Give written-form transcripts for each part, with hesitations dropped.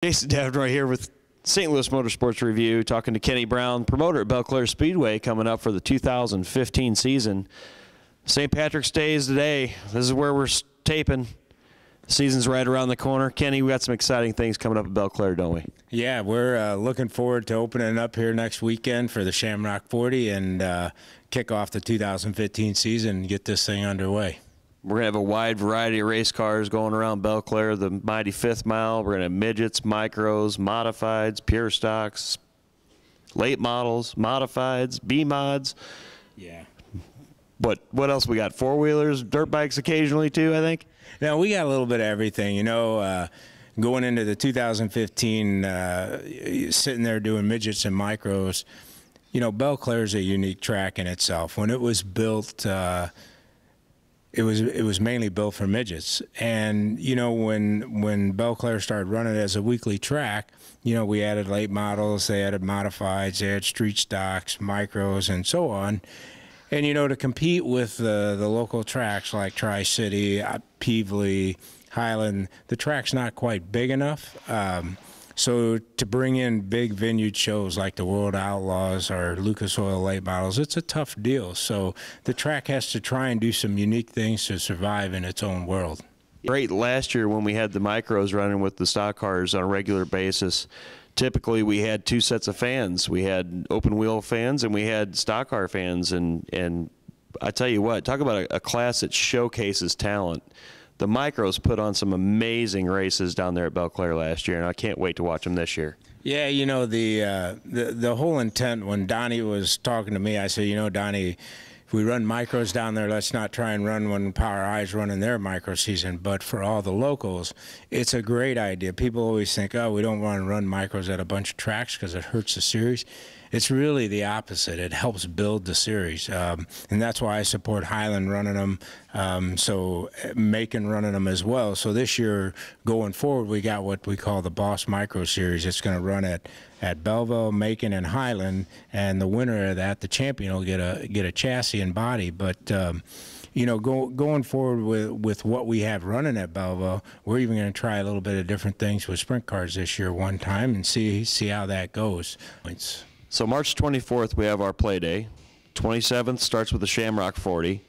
Jason Davenport here with St. Louis Motorsports Review, talking to Kenny Brown, promoter at Belle-Clair Speedway, coming up for the 2015 season. St. Patrick's Day is today. This is where we're taping. The season's right around the corner. Kenny, we got some exciting things coming up at Belle-Clair, don't we? Yeah, we're looking forward to opening up here next weekend for the Shamrock 40 and kick off the 2015 season and get this thing underway. We're going to have a wide variety of race cars going around Belle-Clair, the mighty 5th mile. We're going to have midgets, micros, modifieds, pure stocks, late models, modifieds, B-mods. Yeah. What else we got? Four-wheelers, dirt bikes occasionally too, I think? Now, we got a little bit of everything. You know, going into the 2015, sitting there doing midgets and micros, you know, Belle-Clair is a unique track in itself. When it was built, it was mainly built for midgets. And, you know, when Belle-Clair started running as a weekly track, you know, we added late models, they added modifieds, they had street stocks, micros, and so on. And, you know, to compete with the local tracks like Tri-City, Peevely, Highland, the track's not quite big enough. So to bring in big venue shows like the World Outlaws or Lucas Oil late models, it's a tough deal. So the track has to try and do some unique things to survive in its own world. Great last year when we had the micros running with the stock cars on a regular basis. Typically we had two sets of fans. We had open wheel fans and we had stock car fans. And I tell you what, talk about a class that showcases talent. The micros put on some amazing races down there at Belle-Clair last year, and I can't wait to watch them this year. Yeah, you know, the whole intent, when Donnie was talking to me, I said, you know, Donnie, if we run micros down there, let's not try and run when Power I's running their micro season. But for all the locals, it's a great idea. People always think, oh, we don't want to run micros at a bunch of tracks because it hurts the series. It's really the opposite. It helps build the series. And that's why I support Highland running them, so Macon running them as well. So this year, going forward, we got what we call the Boss Micro Series. It's going to run at Belleville, Macon, and Highland. And the winner of that, the champion, will get a chassis and body. But you know, going forward with what we have running at Belleville, we're even going to try a little bit of different things with sprint cars this year one time and see how that goes. So March 24th, we have our play day. 27th starts with the Shamrock 40.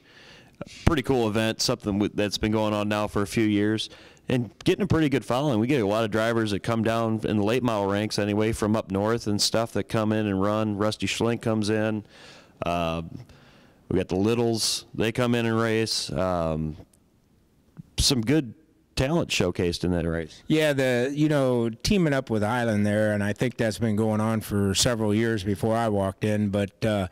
Pretty cool event, something that's been going on now for a few years, and getting a pretty good following. We get a lot of drivers that come down in the late model ranks anyway from up north and stuff that come in and run. Rusty Schlink comes in. We got the Littles. They come in and race. Some good talent showcased in that race. Yeah, you know, teaming up with Highland there, and I think that's been going on for several years before I walked in, but the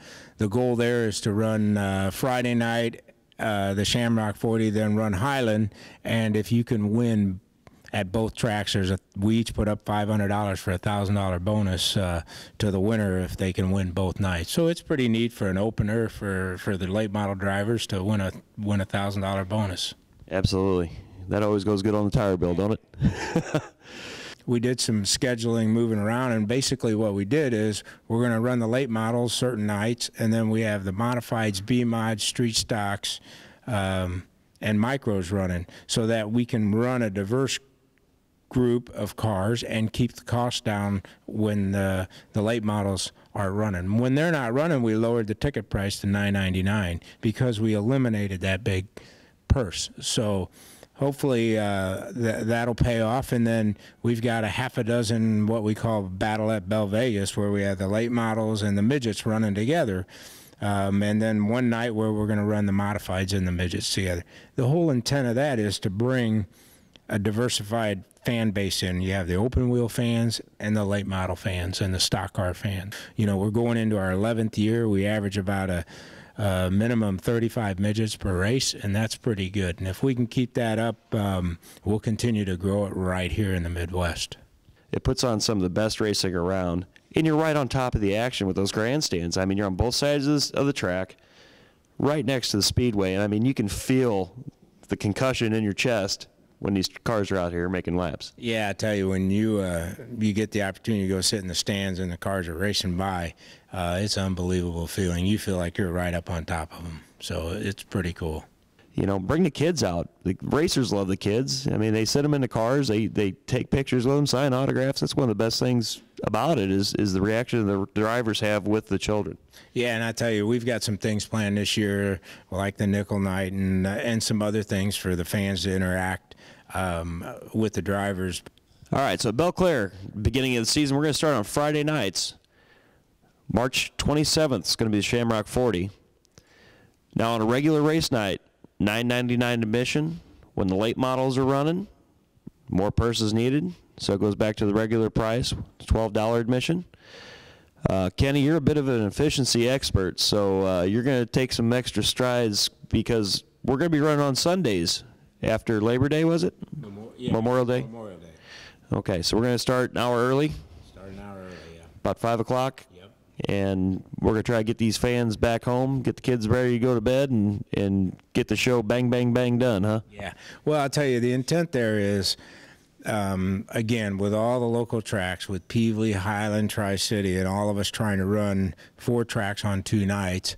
goal there is to run Friday night the Shamrock 40, then run Highland, and if you can win at both tracks, we each put up $500 for a $1,000 bonus to the winner if they can win both nights. So it's pretty neat for an opener for the late model drivers to win a $1,000 bonus. Absolutely. That always goes good on the tire bill, don't it? We did some scheduling, moving around, and basically what we did is we're going to run the late models certain nights, and then we have the modifieds, B-mods, street stocks, and micros running so that we can run a diverse group of cars and keep the cost down when the late models are running. When they're not running, we lowered the ticket price to $9.99 because we eliminated that big purse. So hopefully that'll pay off, and then we've got a half a dozen what we call Battle at Belle Vegas, where we have the late models and the midgets running together, and then one night where we're going to run the modifieds and the midgets together. The whole intent of that is to bring a diversified fan base in. You have the open wheel fans and the late model fans and the stock car fans. You know, we're going into our 11th year. We average about a minimum 35 midgets per race, and that's pretty good. And if we can keep that up, we'll continue to grow it right here in the Midwest. It puts on some of the best racing around, and you're right on top of the action with those grandstands. I mean, you're on both sides of the track, right next to the speedway, and I mean, you can feel the concussion in your chest when these cars are out here making laps. Yeah, I tell you, when you get the opportunity to go sit in the stands and the cars are racing by, it's an unbelievable feeling. You feel like you're right up on top of them, so it's pretty cool. You know, bring the kids out. The racers love the kids. I mean, they sit them in the cars. They take pictures with them, sign autographs. That's one of the best things about it is the reaction the drivers have with the children. Yeah, and I tell you, we've got some things planned this year, like the nickel night and some other things for the fans to interact with the drivers. All right, so Belle-Clair, beginning of the season, we're going to start on Friday nights. March 27th is going to be the Shamrock 40. Now, on a regular race night, $9.99 admission. When the late models are running, more purses needed, so it goes back to the regular price, $12 admission. Kenny, you're a bit of an efficiency expert, so you're going to take some extra strides because we're going to be running on Sundays after Labor Day, was it? Memorial Day? Memorial Day. Okay, so we're going to start an hour early. Start an hour early, yeah. About 5 o'clock. Yep. And we're going to try to get these fans back home, get the kids ready to go to bed, and get the show bang, bang, bang done, huh? Yeah. Well, I'll tell you, the intent there is, again, with all the local tracks, with Peevely, Highland, Tri-City, and all of us trying to run 4 tracks on 2 nights,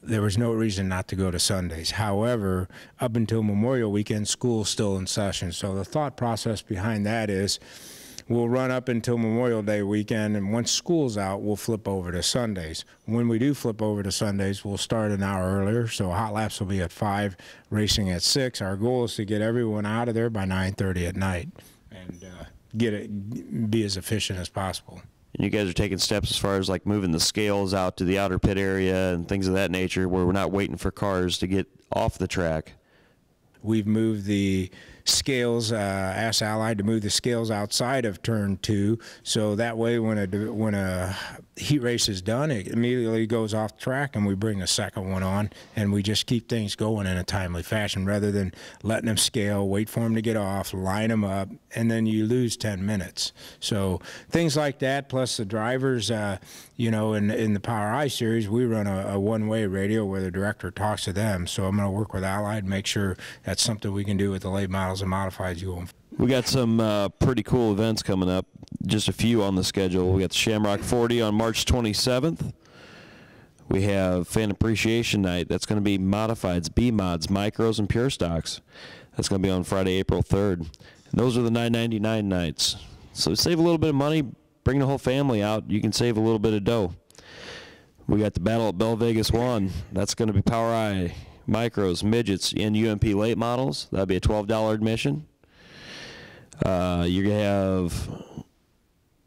there was no reason not to go to Sundays. However, up until Memorial Weekend, school's still in session. So the thought process behind that is we'll run up until Memorial Day weekend, and once school's out, we'll flip over to Sundays. When we do flip over to Sundays, we'll start an hour earlier, so hot laps will be at 5, racing at 6. Our goal is to get everyone out of there by 9:30 at night and be as efficient as possible. And you guys are taking steps as far as like moving the scales out to the outer pit area and things of that nature where we're not waiting for cars to get off the track. We've moved the scales, asked Allied to move the scales outside of turn 2, so that way when a heat race is done, it immediately goes off track and we bring a second one on, and we just keep things going in a timely fashion rather than letting them scale, wait for them to get off, line them up, and then you lose 10 minutes. So things like that, plus the drivers, you know, in the Power I Series, we run a one-way radio where the director talks to them, so I'm going to work with Allied and make sure that's something we can do with the late models and modifieds going. We got some pretty cool events coming up, just a few on the schedule. We got the Shamrock 40 on March 27th. We have Fan Appreciation Night. That's going to be modifieds, B-mods, micros, and pure stocks. That's going to be on Friday, April 3rd. And those are the $9.99 nights. So save a little bit of money, bring the whole family out. You can save a little bit of dough. We got the Battle at Belle Vegas 1. That's going to be Power I, micros, midgets, and UMP late models. That'll be a $12 admission. You're going to have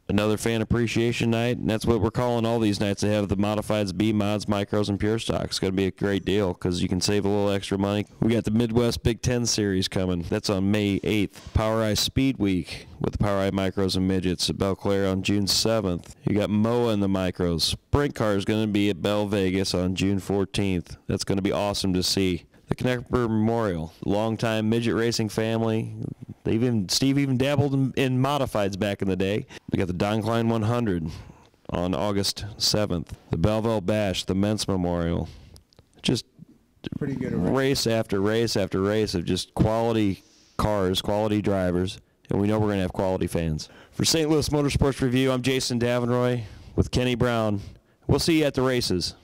another Fan Appreciation Night, and that's what we're calling all these nights. They have the modifieds, B-mods, micros, and pure stock. It's going to be a great deal because you can save a little extra money. We got the Midwest Big Ten Series coming. That's on May 8th. Power I Speed Week with the Power I micros and midgets at Belle-Clair on June 7th. You got MOA in the micros. Sprint Car is going to be at Belle Vegas on June 14th. That's going to be awesome to see. The Knepper Memorial, longtime midget racing family. Steve even dabbled in modifieds back in the day. We got the Don Klein 100 on August 7th. The Belleville Bash, the Mentz Memorial. Just Pretty good race after race after race of just quality cars, quality drivers, and we know we're going to have quality fans. For St. Louis Motorsports Review, I'm Jason Davenroy with Kenny Brown. We'll see you at the races.